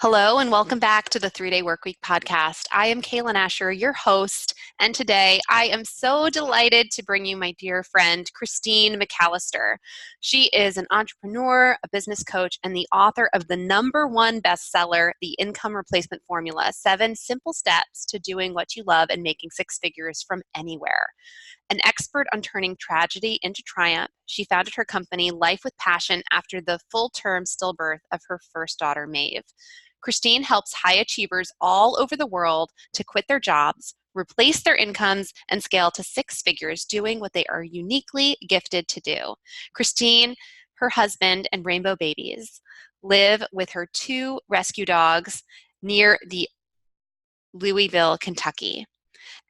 Hello and welcome back to the 3-Day Workweek podcast. I am Cailen Ascher, your host, and today I am so delighted to bring you my dear friend, Christine McAlister. She is an entrepreneur, a business coach, and the author of the #1 bestseller, The Income Replacement Formula: 7 Simple Steps to Doing What You Love and Making Six Figures from Anywhere. An expert on turning tragedy into triumph, she founded her company, Life with Passion, after the full-term stillbirth of her first daughter, Maeve. Christine helps high achievers all over the world to quit their jobs, replace their incomes, and scale to six figures doing what they are uniquely gifted to do. Christine, her husband, and rainbow babies live with her 2 rescue dogs near the Louisville, Kentucky.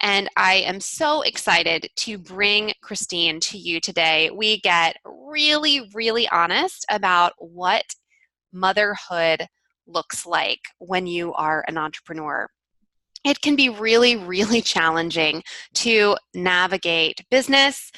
And I am so excited to bring Christine to you today. We get really, really honest about what motherhood looks like when you are an entrepreneur. It can be really, really challenging to navigate business,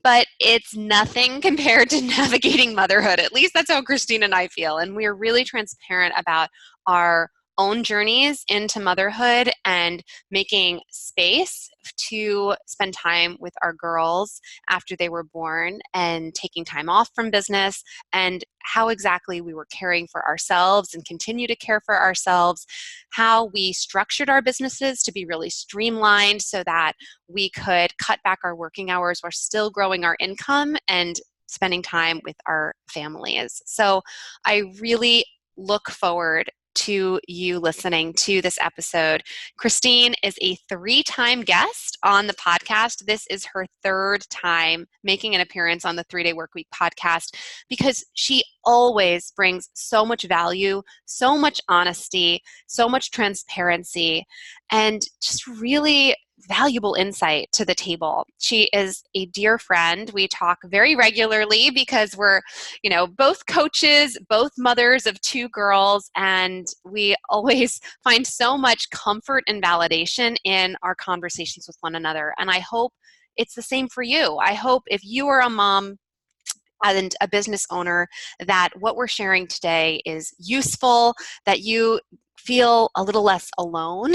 but it's nothing compared to navigating motherhood. At least that's how Christine and I feel. And we're really transparent about our own journeys into motherhood and making space to spend time with our girls after they were born and taking time off from business, and how exactly we were caring for ourselves and continue to care for ourselves, how we structured our businesses to be really streamlined so that we could cut back our working hours while still growing our income and spending time with our families. So I really look forward to you listening to this episode. Christine is a 3-time guest on the podcast. This is her 3rd time making an appearance on the 3-Day Workweek podcast because she always brings so much value, so much honesty, so much transparency, and just really valuable insight to the table. She is a dear friend. We talk very regularly because we're, both coaches, both mothers of 2 girls, and we always find so much comfort and validation in our conversations with one another. And I hope it's the same for you. I hope if you are a mom and a business owner, that what we're sharing today is useful, that you feel a little less alone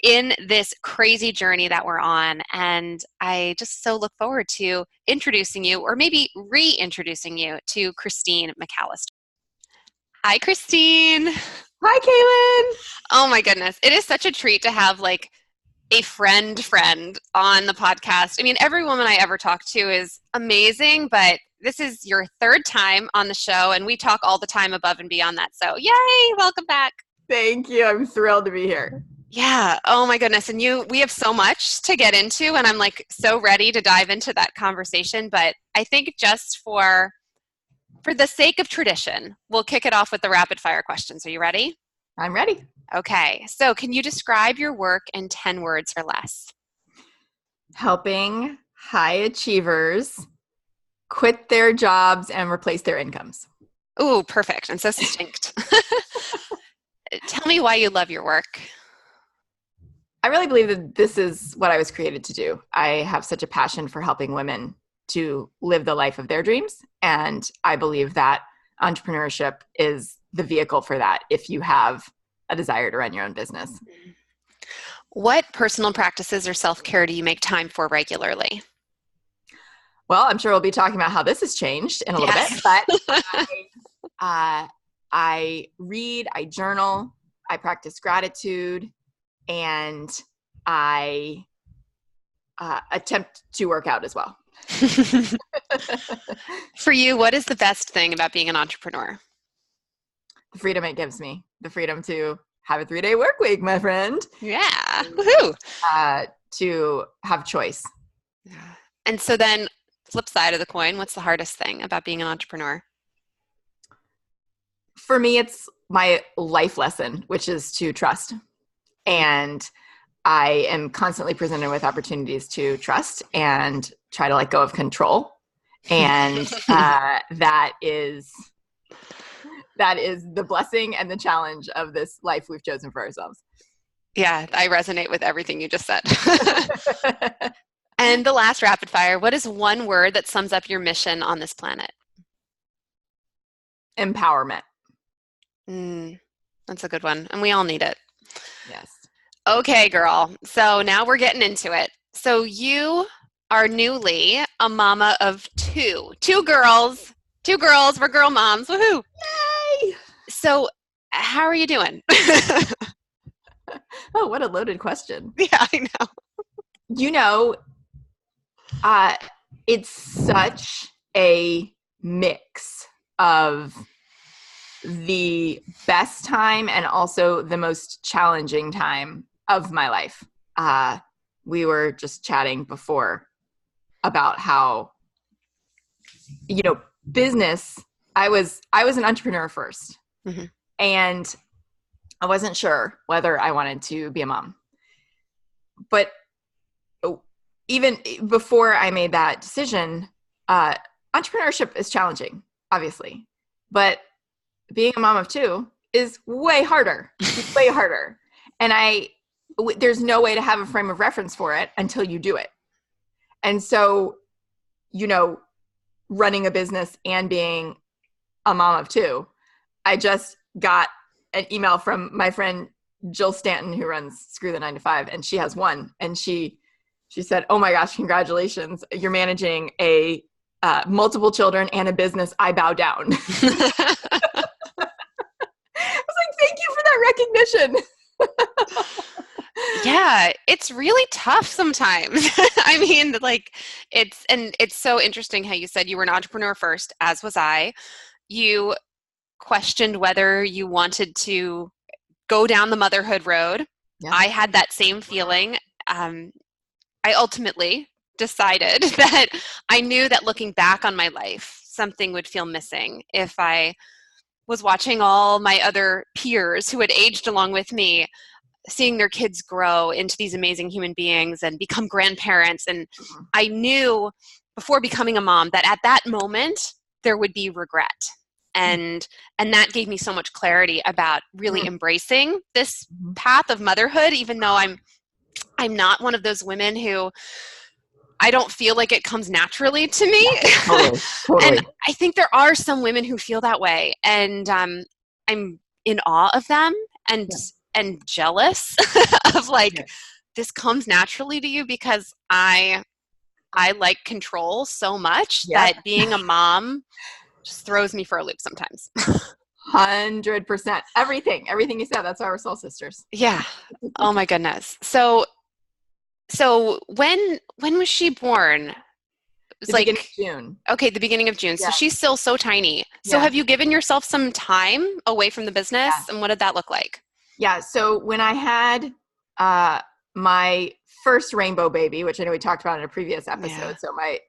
in this crazy journey that we're on. And I just so look forward to introducing you, or maybe reintroducing you, to Christine McAlister. Hi, Christine. Hi, Cailen. Oh my goodness. It is such a treat to have a friend on the podcast. I mean, every woman I ever talk to is amazing, but this is your 3rd time on the show, and we talk all the time above and beyond that. So yay, welcome back. Thank you. I'm thrilled to be here. Yeah. Oh my goodness. And we have so much to get into, and I'm so ready to dive into that conversation. But I think just for the sake of tradition, we'll kick it off with the rapid fire questions. Are you ready? I'm ready. Okay. So can you describe your work in 10 words or less? Helping high achievers quit their jobs and replace their incomes. Ooh, perfect. And so succinct. Tell me why you love your work. I really believe that this is what I was created to do. I have such a passion for helping women to live the life of their dreams. And I believe that entrepreneurship is the vehicle for that if you have a desire to run your own business. What personal practices or self-care do you make time for regularly? Well, I'm sure we'll be talking about how this has changed in a little bit, but I read, I journal, I practice gratitude, and I attempt to work out as well. For you, what is the best thing about being an entrepreneur? The freedom it gives me, the freedom to have a 3-day work week, my friend. Yeah. Woohoo. To have choice. Yeah. And so then, flip side of the coin, what's the hardest thing about being an entrepreneur? For me, it's my life lesson, which is to trust. And I am constantly presented with opportunities to trust and try to let go of control. And that is the blessing and the challenge of this life we've chosen for ourselves. Yeah, I resonate with everything you just said. And the last rapid fire, what is one word that sums up your mission on this planet? Empowerment. That's That's a good one. And we all need it. Yes. Okay, girl. So now we're getting into it. So you are newly a mama of two. Two girls. Two girls. We're girl moms. Woohoo. Yay! So how are you doing? Oh, what a loaded question. Yeah, I know. You know, it's such a mix of the best time and also the most challenging time of my life. We were just chatting before about how, business, I was an entrepreneur first. Mm-hmm. And I wasn't sure whether I wanted to be a mom. But even before I made that decision, entrepreneurship is challenging, obviously. But being a mom of two is way harder. It's way harder. And there's no way to have a frame of reference for it until you do it. And so, running a business and being a mom of two, I just got an email from my friend Jill Stanton, who runs Screw the 9 to 5, and she has one. And she said, "Oh my gosh, congratulations. You're managing a multiple children and a business. I bow down." I was like, "Thank you for that recognition." Yeah, it's really tough sometimes. I mean, like it's so interesting how you said you were an entrepreneur first, as was I. You questioned whether you wanted to go down the motherhood road. Yeah. I had that same feeling. I ultimately decided that I knew that looking back on my life, something would feel missing if I was watching all my other peers who had aged along with me, seeing their kids grow into these amazing human beings and become grandparents. And I knew before becoming a mom that at that moment there would be regret. And that gave me so much clarity about really embracing this path of motherhood, even though I'm not one of those women who I don't feel like it comes naturally to me. Totally. And I think there are some women who feel that way. And I'm in awe of them and jealous of this comes naturally to you, because I like control so much that being a mom just throws me for a loop sometimes. 100%. Everything you said, that's why we're soul sisters. Yeah. Oh my goodness. So when was she born? It was the beginning of June. Okay, the beginning of June. So she's still so tiny. So have you given yourself some time away from the business? And what did that look like? Yeah. So when I had my first rainbow baby, which I know we talked about in a previous episode. So I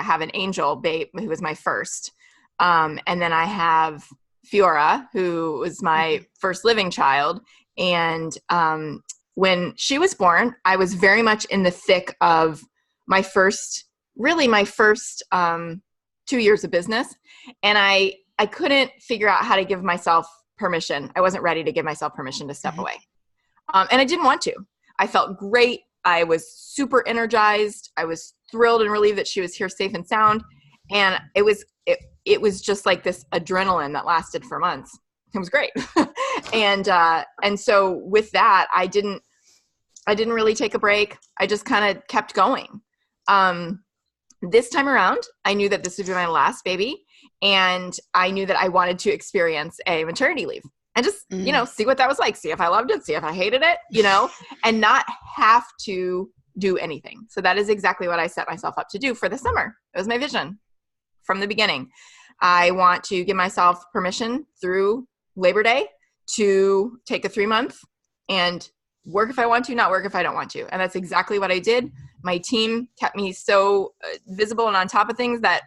have an angel babe who was my first. And then I have Fiora, who was my first living child. And when she was born, I was very much in the thick of my first 2 years of business. And I couldn't figure out how to give myself permission. I wasn't ready to give myself permission to step away. And I didn't want to. I felt great. I was super energized. I was thrilled and relieved that she was here safe and sound. And it was just like this adrenaline that lasted for months. It was great. And so with that, I didn't really take a break. I just kind of kept going. This time around, I knew that this would be my last baby. And I knew that I wanted to experience a maternity leave and just, see what that was like. See if I loved it, see if I hated it, and not have to do anything. So that is exactly what I set myself up to do for the summer. It was my vision from the beginning. I want to give myself permission through Labor Day to take a 3-month and work if I want to, not work if I don't want to. And that's exactly what I did. My team kept me so visible and on top of things that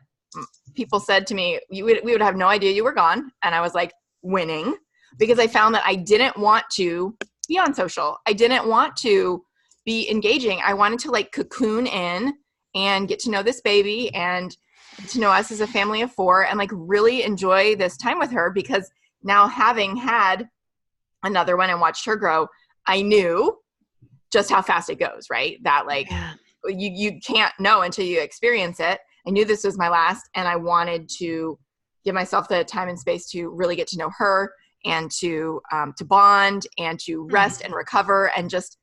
people said to me, we would have no idea you were gone. And I was like, winning, because I found that I didn't want to be on social. I didn't want to be engaging. I wanted to cocoon in and get to know this baby and to know us as a family of 4 and really enjoy this time with her, because now having had another one and watched her grow, I knew just how fast it goes, right? That you can't know until you experience it. I knew this was my last, and I wanted to give myself the time and space to really get to know her and to bond and to rest and recover and just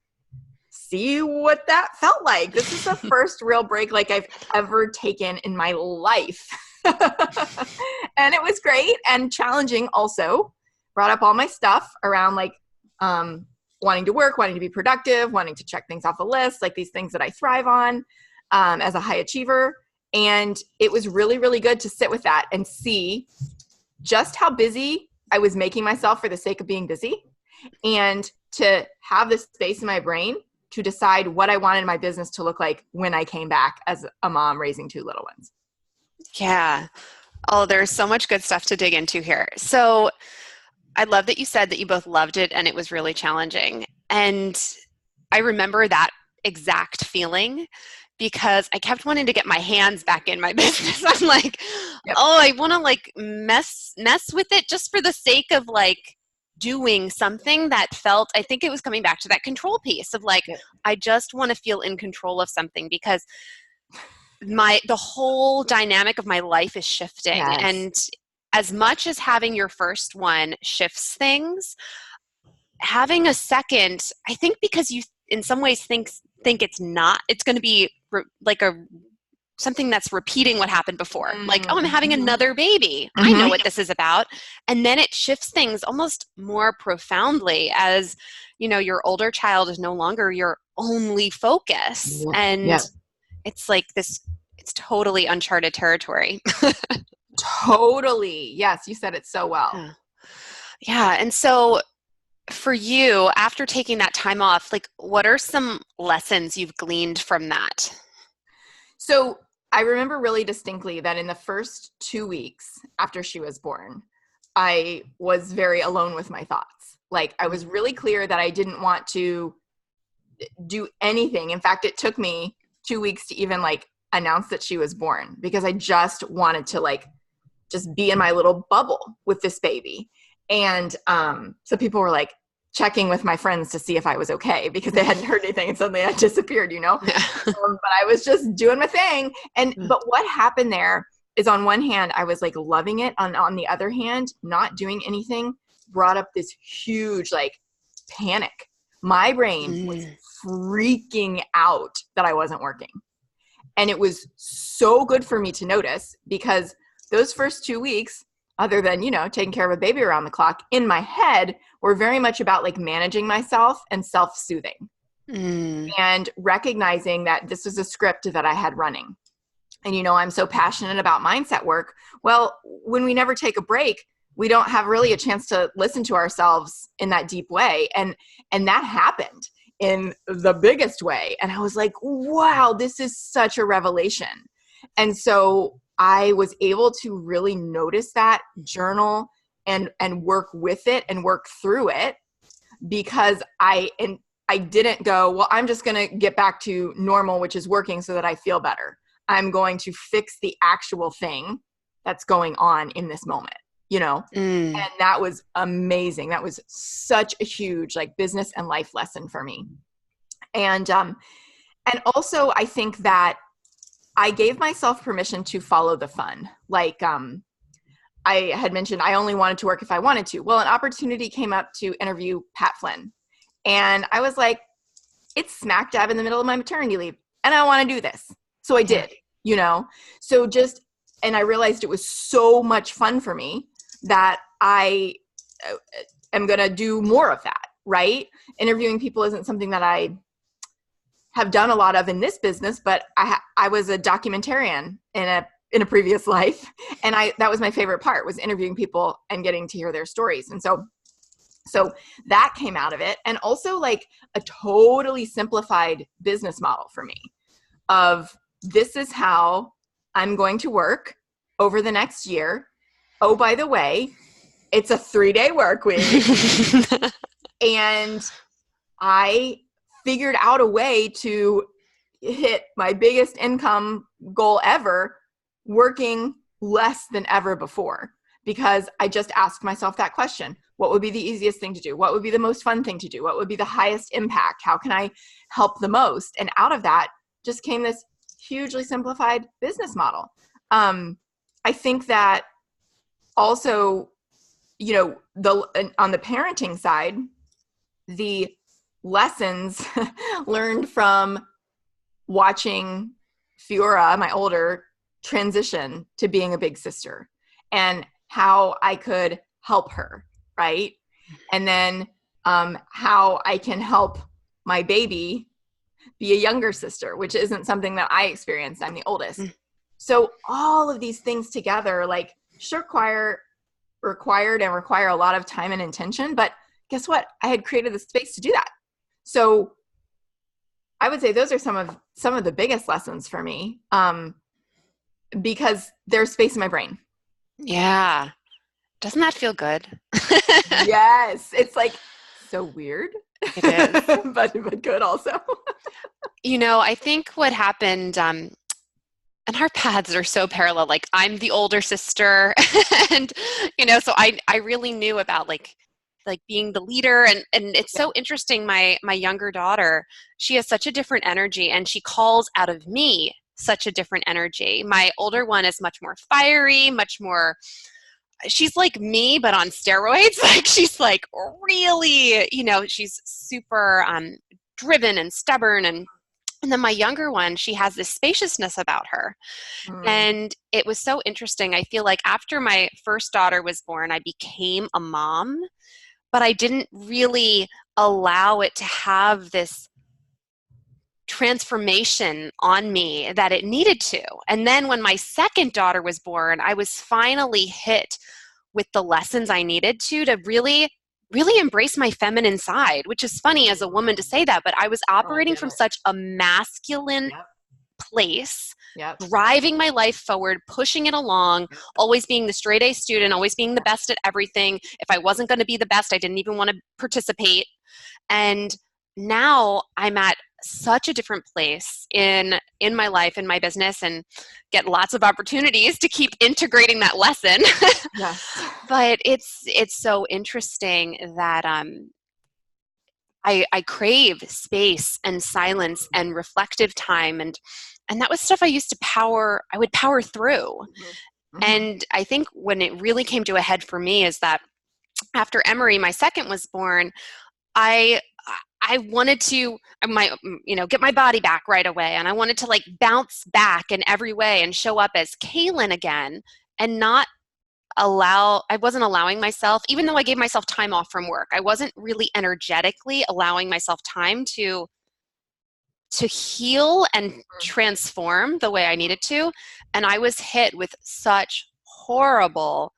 see what that felt like. This is the first real break like I've ever taken in my life. And it was great and challenging also. Brought up all my stuff around like wanting to work, wanting to be productive, wanting to check things off the list, like these things that I thrive on as a high achiever. And it was really, really good to sit with that and see just how busy I was making myself for the sake of being busy, and to have this space in my brain to decide what I wanted my business to look like when I came back as a mom raising two little ones. Yeah. Oh, there's so much good stuff to dig into here. So I love that you said that you both loved it and it was really challenging. And I remember that exact feeling because I kept wanting to get my hands back in my business. I'm like, oh, I want to like mess with it just for the sake of like doing something that felt, I think it was coming back to that control piece of like, I just want to feel in control of something because the whole dynamic of my life is shifting. Yes. And as much as having your first one shifts things, having a second, I think because you in some ways think it's going to be like something that's repeating what happened before. Like, oh, I'm having another baby. I know what this is about. And then it shifts things almost more profoundly as, you know, your older child is no longer your only focus. And it's like this, it's totally uncharted territory. Totally. Yes, you said it so well. Yeah. And so for you, after taking that time off, like what are some lessons you've gleaned from that? So I remember really distinctly that in the first 2 weeks after she was born, I was very alone with my thoughts. Like I was really clear that I didn't want to do anything. In fact, it took me 2 weeks to even like announce that she was born because I just wanted to like just be in my little bubble with this baby. And so people were like checking with my friends to see if I was okay because they hadn't heard anything and suddenly I disappeared, you know? But I was just doing my thing. But what happened there is on one hand, I was like loving it. On the other hand, not doing anything brought up this huge like panic. My brain was freaking out that I wasn't working. And it was so good for me to notice because those first 2 weeks, other than, you know, taking care of a baby around the clock, in my head were very much about like managing myself and self-soothing and recognizing that this was a script that I had running. And, you know, I'm so passionate about mindset work. Well, when we never take a break, we don't have really a chance to listen to ourselves in that deep way. And that happened in the biggest way. And I was like, wow, this is such a revelation. And so I was able to really notice that, journal and work with it and work through it because I didn't go, well, I'm just going to get back to normal, which is working so that I feel better. I'm going to fix the actual thing that's going on in this moment, you know? And that was amazing. That was such a huge like business and life lesson for me. And also I think that I gave myself permission to follow the fun. Like I had mentioned, I only wanted to work if I wanted to. Well, an opportunity came up to interview Pat Flynn. And I was like, it's smack dab in the middle of my maternity leave. And I want to do this. So I did, you know? So and I realized it was so much fun for me that I am going to do more of that, right? Interviewing people isn't something that I have done a lot of in this business, but I was a documentarian in a previous life. And that was my favorite part, was interviewing people and getting to hear their stories. And so that came out of it. And also like a totally simplified business model for me of this is how I'm going to work over the next year. Oh, by the way, it's a 3-day work week. And I figured out a way to hit my biggest income goal ever working less than ever before, because I just asked myself that question. What would be the easiest thing to do? What would be the most fun thing to do? What would be the highest impact? How can I help the most? And out of that just came this hugely simplified business model. I think that also, on the parenting side, the lessons learned from watching Fiora, my older, transition to being a big sister, and how I could help her, right? And then how I can help my baby be a younger sister, which isn't something that I experienced. I'm the oldest. So all of these things together, like, require a lot of time and intention, but guess what? I had created the space to do that. So I would say those are some of the biggest lessons for me, because there's space in my brain. Yeah. Doesn't that feel good? Yes. It's like so weird. It is. but good also. I think what happened, and our paths are so parallel. Like, I'm the older sister and, so I really knew about like being the leader, and it's so interesting. My younger daughter, she has such a different energy, and she calls out of me such a different energy. My older one is much more fiery, much more, she's like me, but on steroids. Like, she's like really, she's super driven and stubborn. And then my younger one, she has this spaciousness about her. And it was so interesting. I feel like after my first daughter was born, I became a mom, but I didn't really allow it to have this transformation on me that it needed to. And then when my second daughter was born, I was finally hit with the lessons I needed to really, really embrace my feminine side, which is funny as a woman to say that, but I was operating from such a masculine place, driving my life forward, pushing it along, always being the straight A student, always being the best at everything. If I wasn't going to be the best, I didn't even want to participate. And now I'm at such a different place in my life, in my business, and get lots of opportunities to keep integrating that lesson. Yes. But it's so interesting that I crave space and silence and reflective time, and that was stuff I used to I would power through. And I think when it really came to a head for me is that after Emery, my second, was born, I wanted to get my body back right away, and I wanted to like bounce back in every way and show up as Cailen again, and I wasn't allowing myself, even though I gave myself time off from work, I wasn't really energetically allowing myself time to heal and transform the way I needed to. And I was hit with such horrible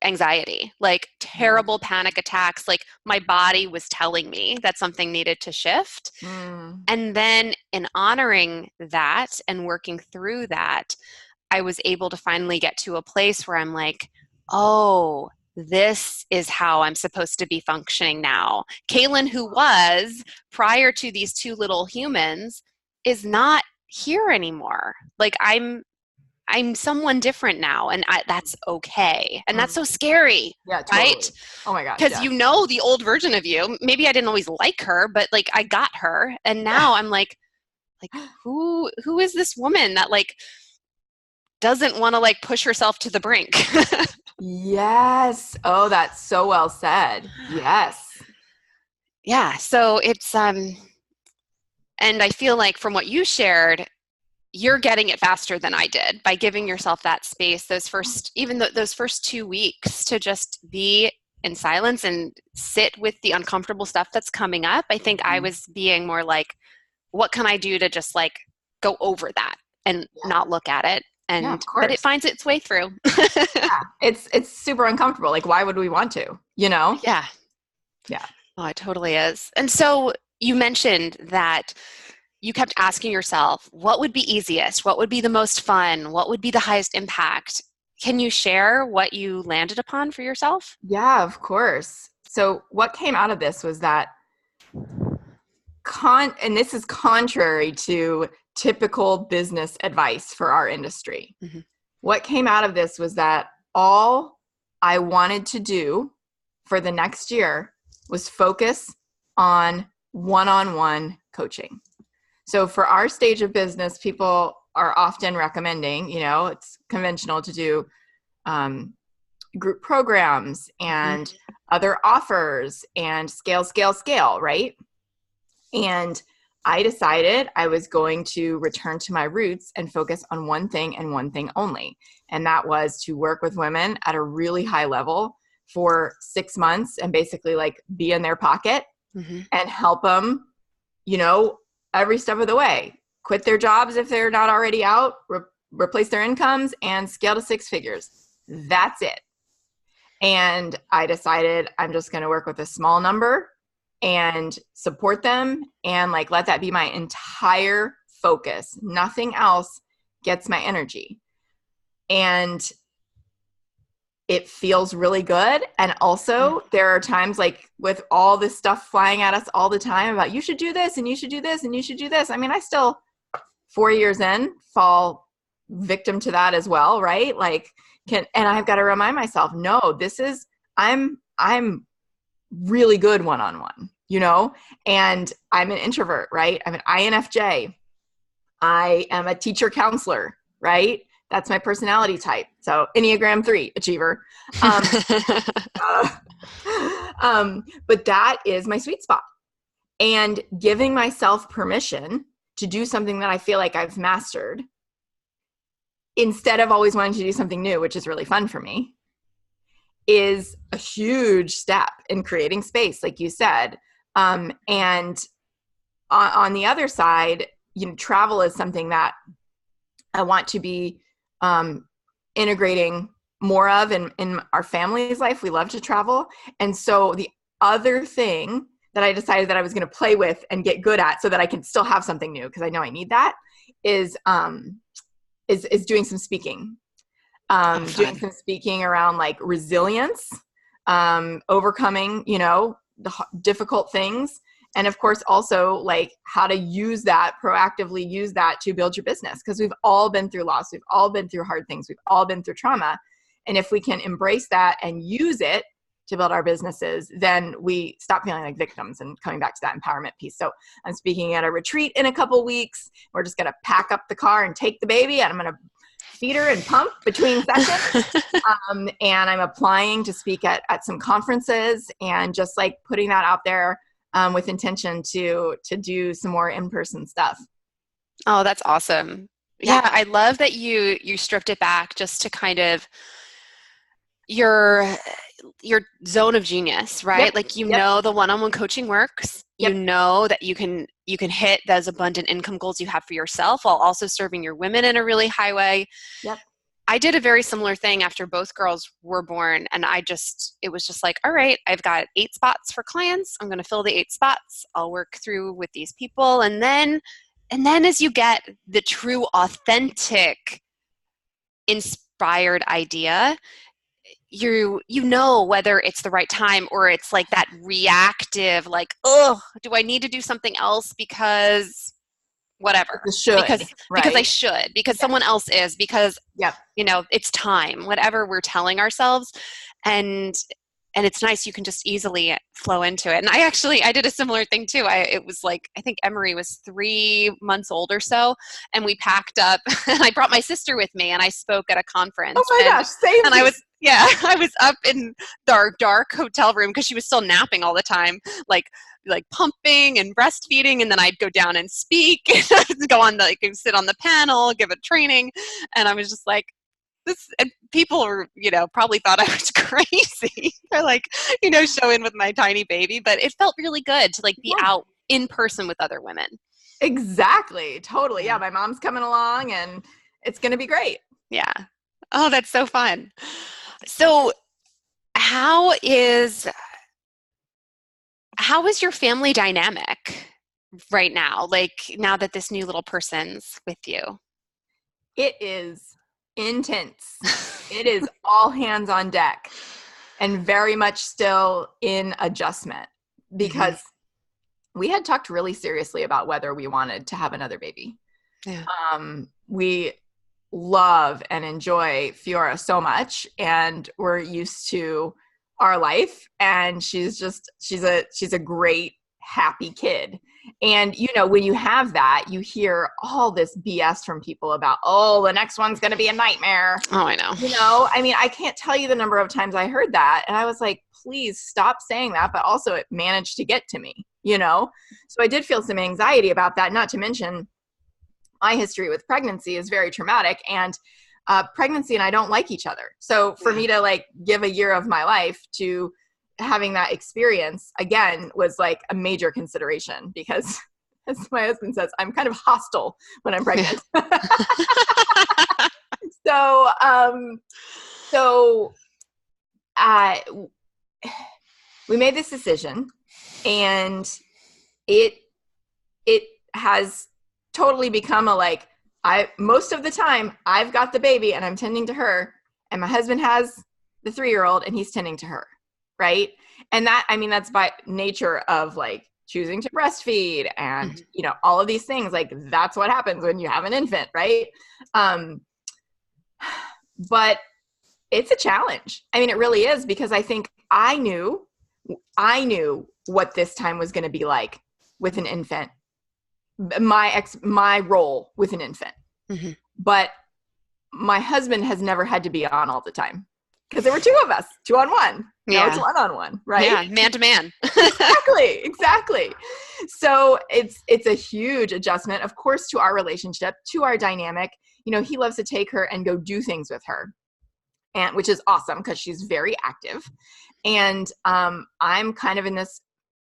anxiety, like terrible panic attacks. Like, my body was telling me that something needed to shift. And then in honoring that and working through that, I was able to finally get to a place where I'm like, oh, this is how I'm supposed to be functioning now. Cailen, who was prior to these two little humans, is not here anymore. Like, I'm someone different now, and that's okay. And that's so scary. Yeah, totally. Right? Oh my gosh. Because the old version of you, maybe I didn't always like her, but like I got her. And now I'm like, who is this woman that like doesn't want to like push herself to the brink? Yes. Oh, that's so well said. Yes. Yeah. So it's, and I feel like from what you shared, you're getting it faster than I did by giving yourself that space, those first 2 weeks to just be in silence and sit with the uncomfortable stuff that's coming up. I think I was being more like, what can I do to just like go over that and not look at it? And but it finds its way through. It's super uncomfortable. Like, why would we want to? Yeah. Oh, it totally is. And so you mentioned that you kept asking yourself, what would be easiest? What would be the most fun? What would be the highest impact? Can you share what you landed upon for yourself? Yeah, of course. So what came out of this was that and this is contrary to typical business advice for our industry. What came out of this was that all I wanted to do for the next year was focus on one-on-one coaching. So for our stage of business, people are often recommending, it's conventional to do group programs and other offers and scale, right? And I decided I was going to return to my roots and focus on one thing and one thing only. And that was to work with women at a really high level for 6 months and basically like be in their pocket and help them, you know, every step of the way. Quit their jobs if they're not already out, replace their incomes, and scale to 6 figures. That's it. And I decided I'm just going to work with a small number and support them and like let that be my entire focus. Nothing else gets my energy. And it feels really good. And also there are times like with all this stuff flying at us all the time about you should do this and you should do this and you should do this. I mean, I still 4 years in fall victim to that as well, right? Like and I've got to remind myself, no, this is, I'm really good one-on-one, you know, and I'm an introvert, right? I'm an INFJ. I am a teacher counselor, right? That's my personality type. So Enneagram 3 achiever. But that is my sweet spot. And giving myself permission to do something that I feel like I've mastered instead of always wanting to do something new, which is really fun for me, is a huge step in creating space, like you said. And on the other side, you know, travel is something that I want to be integrating more of in our family's life. We love to travel. And so the other thing that I decided that I was going to play with and get good at so that I can still have something new, because I know I need that, is doing some speaking. Doing some speaking around like resilience, overcoming, you know, the difficult things. And of course, also like how to use that, proactively use that to build your business. Because we've all been through loss. We've all been through hard things. We've all been through trauma. And if we can embrace that and use it to build our businesses, then we stop feeling like victims and coming back to that empowerment piece. So I'm speaking at a retreat in a couple weeks. We're just going to pack up the car and take the baby, and I'm going to feed her and pump between sessions. And I'm applying to speak at some conferences and just like putting that out there with intention to do some more in-person stuff. Oh, that's awesome. Yeah, I love that you stripped it back just to kind of your zone of genius, right? Yep. Like, you know, the one-on-one coaching works. You know that you can hit those abundant income goals you have for yourself while also serving your women in a really high way. Yep. I did a very similar thing after both girls were born, and it was just like, all right, I've got 8 spots for clients. I'm going to fill the 8 spots. I'll work through with these people. And then as you get the true, authentic, inspired idea, you know whether it's the right time or it's like that reactive, like, oh, do I need to do something else because whatever, because I should, because someone else is, because you know, it's time, whatever we're telling ourselves. And it's nice, you can just easily flow into it. And I did a similar thing too. It was like, I think Emery was 3 months old or so, and we packed up and I brought my sister with me and I spoke at a conference. Oh my gosh, same. And I was up in our dark hotel room because she was still napping all the time, like pumping and breastfeeding. And then I'd go down and speak and I'd go on sit on the panel, give a training. And I was just like, and people were, you know, probably thought I was crazy. They're like, you know, showing with my tiny baby, but it felt really good to like be out in person with other women. Exactly. Totally. Yeah. My mom's coming along and it's going to be great. Yeah. Oh, that's so fun. So how is your family dynamic right now? Like, now that this new little person's with you? It is intense. It is all hands on deck and very much still in adjustment, because we had talked really seriously about whether we wanted to have another baby. Yeah. We love and enjoy Fiora so much, and we're used to our life, and she's a great happy kid. And, you know, when you have that, you hear all this BS from people about, oh, the next one's going to be a nightmare. Oh, I know. You know, I mean, I can't tell you the number of times I heard that. And I was like, please stop saying that. But also it managed to get to me, you know? So I did feel some anxiety about that, not to mention my history with pregnancy is very traumatic, and pregnancy and I don't like each other. So for me to like give a year of my life to having that experience again was like a major consideration, because as my husband says, I'm kind of hostile when I'm pregnant. So we made this decision, and it has totally become a like, most of the time I've got the baby and I'm tending to her, and my husband has the 3-year-old and he's tending to her. Right. And that, I mean, that's by nature of like choosing to breastfeed and, you know, all of these things, like that's what happens when you have an infant. Right. But it's a challenge. I mean, it really is, because I think I knew what this time was going to be like with an infant, my role with an infant. Mm-hmm. But my husband has never had to be on all the time, because there were 2 of us, 2 on 1. Yeah. No, it's 1 on 1, right? Yeah, man to man. Exactly. So it's a huge adjustment, of course, to our relationship, to our dynamic. You know, he loves to take her and go do things with her, and which is awesome because she's very active. And I'm kind of in this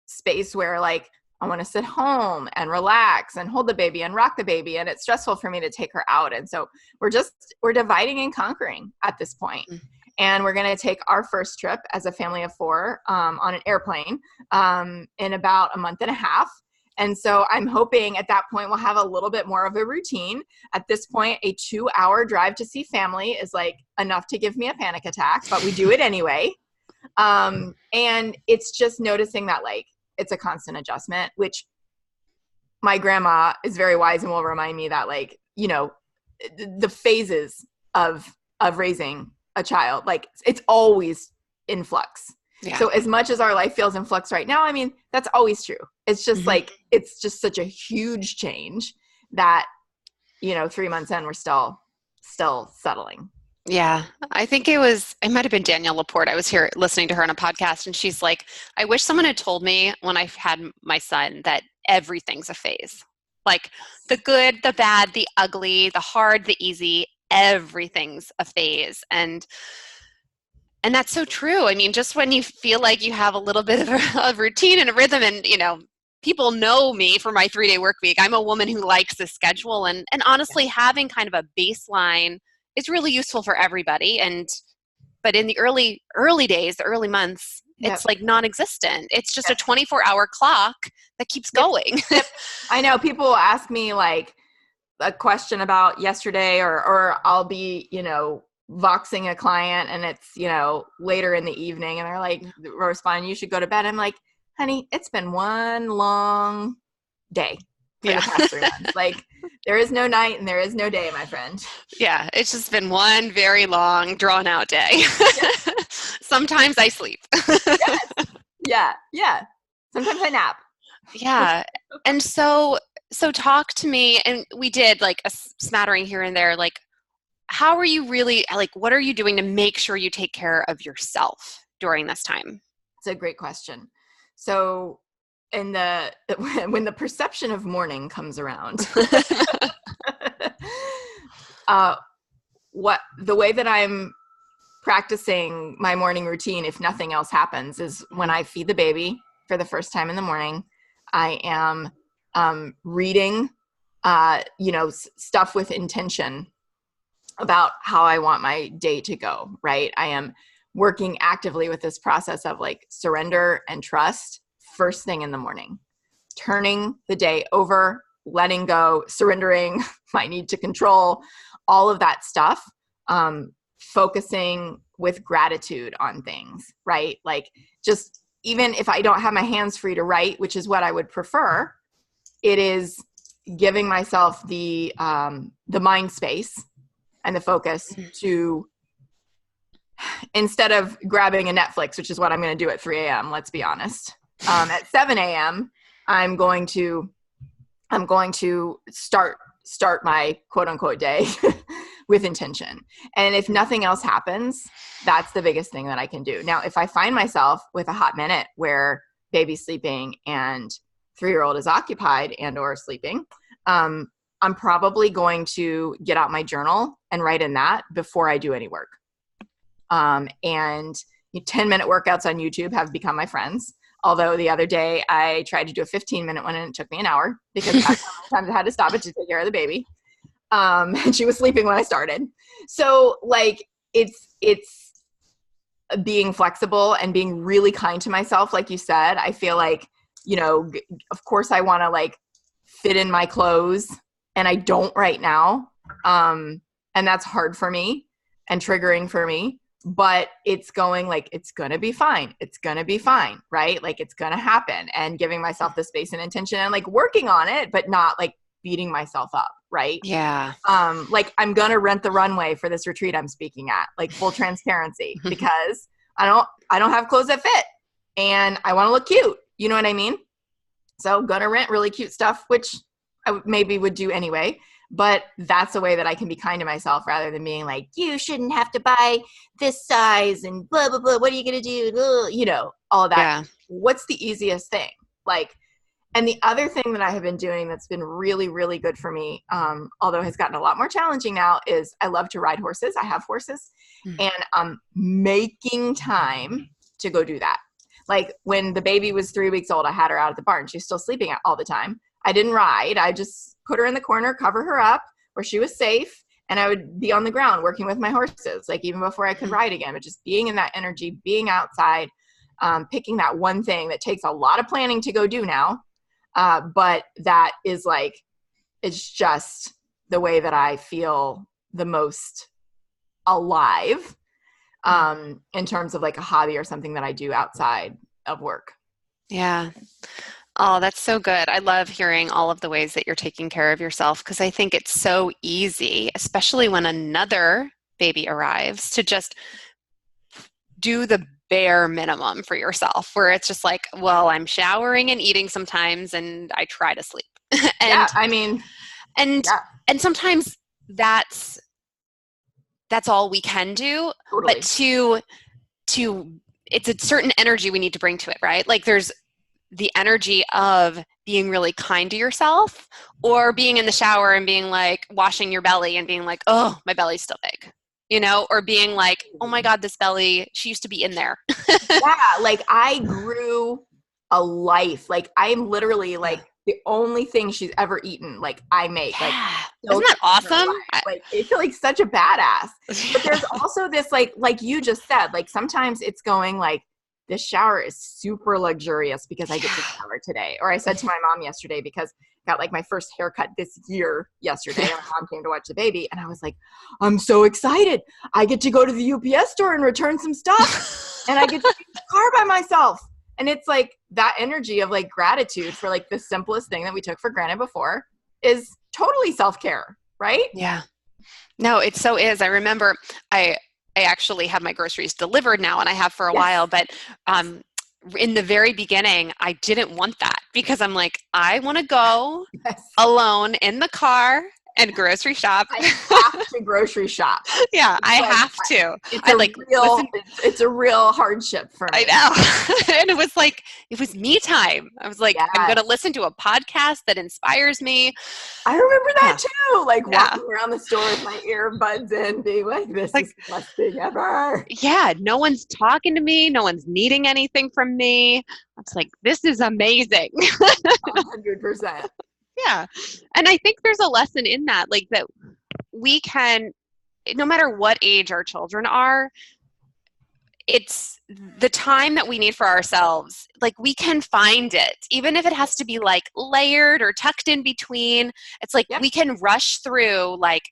space where like I want to sit home and relax and hold the baby and rock the baby, and it's stressful for me to take her out. And so we're dividing and conquering at this point. Mm-hmm. And we're going to take our first trip as a family of 4 on an airplane in about a month and a half. And so I'm hoping at that point we'll have a little bit more of a routine. At this point, a 2-hour drive to see family is like enough to give me a panic attack, but we do it anyway. And it's just noticing that like it's a constant adjustment, which my grandma is very wise and will remind me that like, you know, the phases of raising a child, like it's always in flux. Yeah. So as much as our life feels in flux right now, I mean, that's always true. It's just like, it's just such a huge change that, you know, 3 months in, we're still settling. Yeah. I think it might've been Danielle Laporte. I was here listening to her on a podcast, and she's like, I wish someone had told me when I had my son that everything's a phase. Like the good, the bad, the ugly, the hard, the easy, everything's a phase. And that's so true. I mean, just when you feel like you have a little bit of a routine and a rhythm, and, you know, people know me for my 3-day work week. I'm a woman who likes a schedule, and honestly, having kind of a baseline is really useful for everybody. But in the early days, the early months, it's like non-existent. It's just a 24-hour clock that keeps going. I know people will ask me like a question about yesterday, or I'll be, you know, voxing a client and it's, you know, later in the evening, and they're like responding, you should go to bed. I'm like, honey, it's been one long day for the past 3 months. Like there is no night and there is no day, my friend. Yeah. It's just been one very long, drawn out day. Yes. Sometimes I sleep. Yes. Yeah. Sometimes I nap. Yeah. And so talk to me, and we did like a smattering here and there, like, how are you really, like, what are you doing to make sure you take care of yourself during this time? It's a great question. So when the perception of morning comes around, the way that I'm practicing my morning routine, if nothing else happens, is when I feed the baby for the first time in the morning, I am reading, you know, stuff with intention about how I want my day to go, right? I am working actively with this process of like surrender and trust first thing in the morning, turning the day over, letting go, surrendering my need to control, all of that stuff, focusing with gratitude on things, right? Like just even if I don't have my hands free to write, which is what I would prefer, it is giving myself the mind space and the focus to, instead of grabbing a Netflix, which is what I'm going to do at 3 a.m., let's be honest, at 7 a.m., I'm going to start my quote unquote day with intention. And if nothing else happens, that's the biggest thing that I can do. Now, if I find myself with a hot minute where baby's sleeping and 3-year-old is occupied and or sleeping, I'm probably going to get out my journal and write in that before I do any work. And 10-minute workouts on YouTube have become my friends. Although the other day I tried to do a 15-minute one and it took me an hour because that's how many times I had to stop it to take care of the baby. And she was sleeping when I started. So like it's being flexible and being really kind to myself. Like you said, I feel like, of course I want to like fit in my clothes and I don't right now. And that's hard for me and triggering for me. But it's going like, it's going to be fine. It's going to be fine, right? Like it's going to happen, and giving myself the space and intention and like working on it, but not like beating myself up. Right. Yeah. Like I'm going to rent the runway for this retreat I'm speaking at, like full transparency, because I don't have clothes that fit and I want to look cute. You know what I mean? So I'm going to rent really cute stuff, which I maybe would do anyway. But that's a way that I can be kind to myself rather than being like, you shouldn't have to buy this size and blah, blah, blah. What are you going to do? All of that. Yeah. What's the easiest thing? Like, and the other thing that I have been doing that's been really, really good for me, although has gotten a lot more challenging now, is I love to ride horses. I have horses, and I'm making time to go do that. Like when the baby was 3 weeks old, I had her out at the barn. She's still sleeping all the time. I didn't ride. I just put her in the corner, cover her up where she was safe, and I would be on the ground working with my horses, like even before I could ride again, but just being in that energy, being outside, picking that one thing that takes a lot of planning to go do now. But that is like, it's just the way that I feel the most alive in terms of like a hobby or something that I do outside of work. Yeah. Oh, that's so good. I love hearing all of the ways that you're taking care of yourself, because I think it's so easy, especially when another baby arrives, to just do the bare minimum for yourself, where it's just like, well, I'm showering and eating sometimes and I try to sleep. And sometimes that's all we can do. Totally. But to it's a certain energy we need to bring to it, right? Like there's the energy of being really kind to yourself, or being in the shower and being like washing your belly and being like, oh, my belly's still big, or being like, oh my God, this belly, she used to be in there. Yeah. Like I grew a life. Like I'm literally like the only thing she's ever eaten, like I make. Like, isn't that awesome? Like I feel like such a badass. But there's also this like you just said, like sometimes it's going like, this shower is super luxurious because I get to shower today. Or I said to my mom yesterday, because I got like my first haircut this year yesterday. And my mom came to watch the baby. And I was like, I'm so excited. I get to go to the UPS store and return some stuff. And I get to be in the car by myself. And it's like that energy of like gratitude for like the simplest thing that we took for granted before is totally self-care, right? Yeah. No, it so is. I remember I actually have my groceries delivered now, and I have for a while, but in the very beginning, I didn't want that, because I'm like, I want to go alone in the car and grocery shop. I have to grocery shop. Yeah, I have to. It's a real hardship for me. I know. And it was me time. I was like, I'm going to listen to a podcast that inspires me. I remember that too. Like walking around the store with my earbuds in, being like, this is the best thing ever. Yeah, no one's talking to me. No one's needing anything from me. I was like, this is amazing. 100%. Yeah. And I think there's a lesson in that, like that we can, no matter what age our children are, it's the time that we need for ourselves. Like we can find it, even if it has to be like layered or tucked in between. It's like we can rush through, like,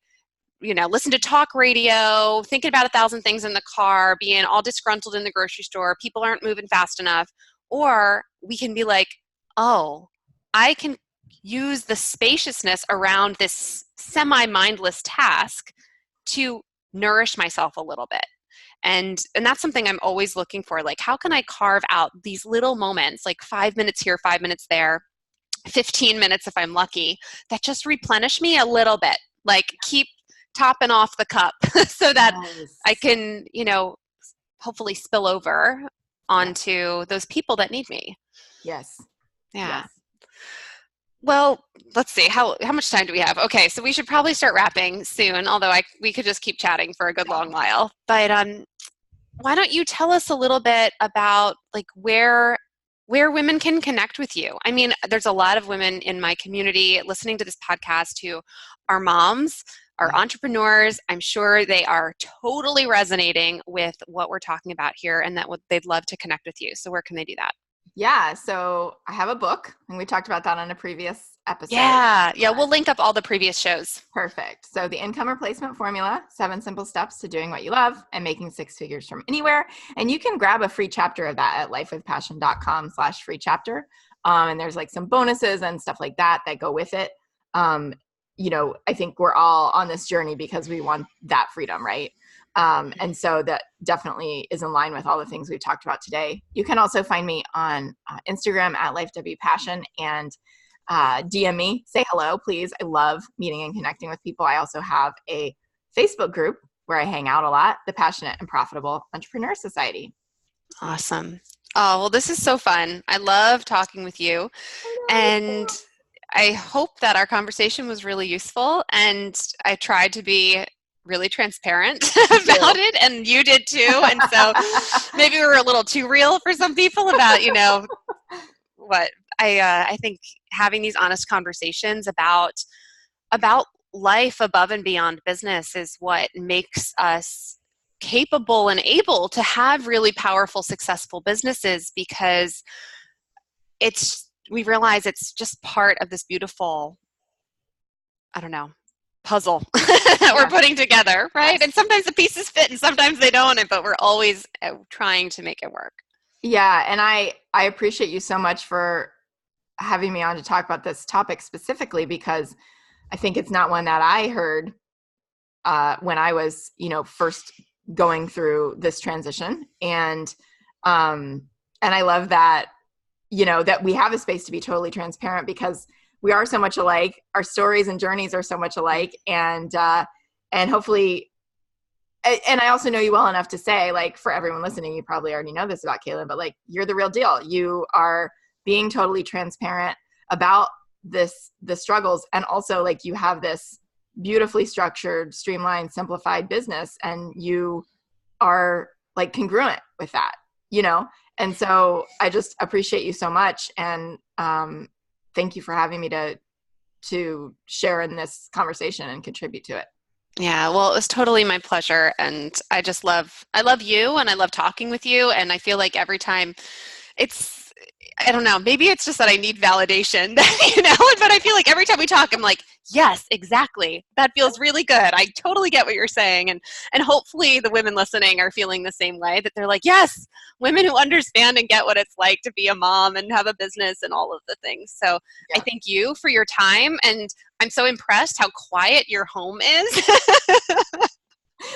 listen to talk radio, thinking about 1,000 things in the car, being all disgruntled in the grocery store. People aren't moving fast enough. Or we can be like, oh, I can use the spaciousness around this semi-mindless task to nourish myself a little bit. And that's something I'm always looking for. Like, how can I carve out these little moments, like 5 minutes here, 5 minutes there, 15 minutes if I'm lucky, that just replenish me a little bit, like keep topping off the cup so that I Yes. can, hopefully spill over Yeah. onto those people that need me. Yes. Yeah. Yes. Well, let's see. How much time do we have? Okay, so we should probably start wrapping soon, although we could just keep chatting for a good long while. But why don't you tell us a little bit about like where women can connect with you? I mean, there's a lot of women in my community listening to this podcast who are moms, are Yeah. entrepreneurs. I'm sure they are totally resonating with what we're talking about here and that they'd love to connect with you. So where can they do that? Yeah. So I have a book, and we talked about that on a previous episode. Yeah, we'll link up all the previous shows. Perfect. So the income replacement formula, 7 simple steps to doing what you love and making 6 figures from anywhere. And you can grab a free chapter of that at lifewithpassion.com/free chapter. And there's like some bonuses and stuff like that go with it. I think we're all on this journey because we want that freedom, right? And so that definitely is in line with all the things we've talked about today. You can also find me on Instagram at lifewpassion, and DM me, say hello, please. I love meeting and connecting with people. I also have a Facebook group where I hang out a lot, the Passionate and Profitable Entrepreneur Society. Awesome. Oh, well, this is so fun. I love talking with you. And I hope that our conversation was really useful. And I tried to be really transparent about it, and you did too. And so maybe we were a little too real for some people about, what I think having these honest conversations about life above and beyond business is what makes us capable and able to have really powerful, successful businesses, because we realize it's just part of this beautiful, I don't know, puzzle that we're putting together, right? Yes. And sometimes the pieces fit and sometimes they don't, but we're always trying to make it work. Yeah. And I appreciate you so much for having me on to talk about this topic specifically, because I think it's not one that I heard when I was, first going through this transition. And I love that, that we have a space to be totally transparent, because we are so much alike. Our stories and journeys are so much alike. And hopefully, and I also know you well enough to say, like, for everyone listening, you probably already know this about Cailen, but like, you're the real deal. You are being totally transparent about the struggles. And also, like, you have this beautifully structured, streamlined, simplified business, and you are like congruent with that, And so I just appreciate you so much. And thank you for having me to share in this conversation and contribute to it. Yeah, well, it was totally my pleasure. And I love you, and I love talking with you. And I feel like every time I don't know, maybe it's just that I need validation, but I feel like every time we talk, I'm like, yes, exactly. That feels really good. I totally get what you're saying. And hopefully the women listening are feeling the same way, that they're like, yes, women who understand and get what it's like to be a mom and have a business and all of the things. So I thank you for your time. And I'm so impressed how quiet your home is.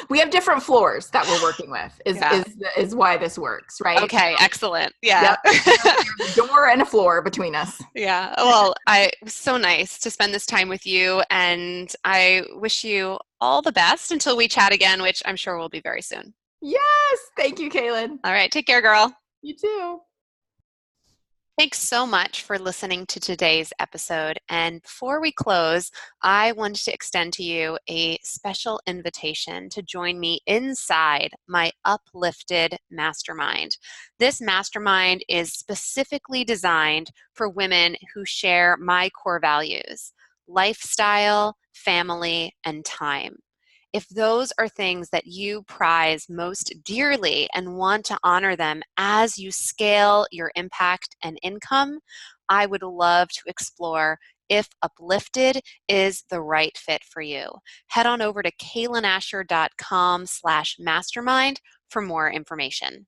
We have different floors that we're working with is why this works, right? Okay, excellent. Yeah. There's a door and a floor between us. Yeah. Well, it was so nice to spend this time with you, and I wish you all the best until we chat again, which I'm sure will be very soon. Yes. Thank you, Cailen. All right. Take care, girl. You too. Thanks so much for listening to today's episode. And before we close, I wanted to extend to you a special invitation to join me inside my Uplifted Mastermind. This mastermind is specifically designed for women who share my core values: lifestyle, family, and time. If those are things that you prize most dearly and want to honor them as you scale your impact and income, I would love to explore if Uplifted is the right fit for you. Head on over to cailenascher.com/mastermind for more information.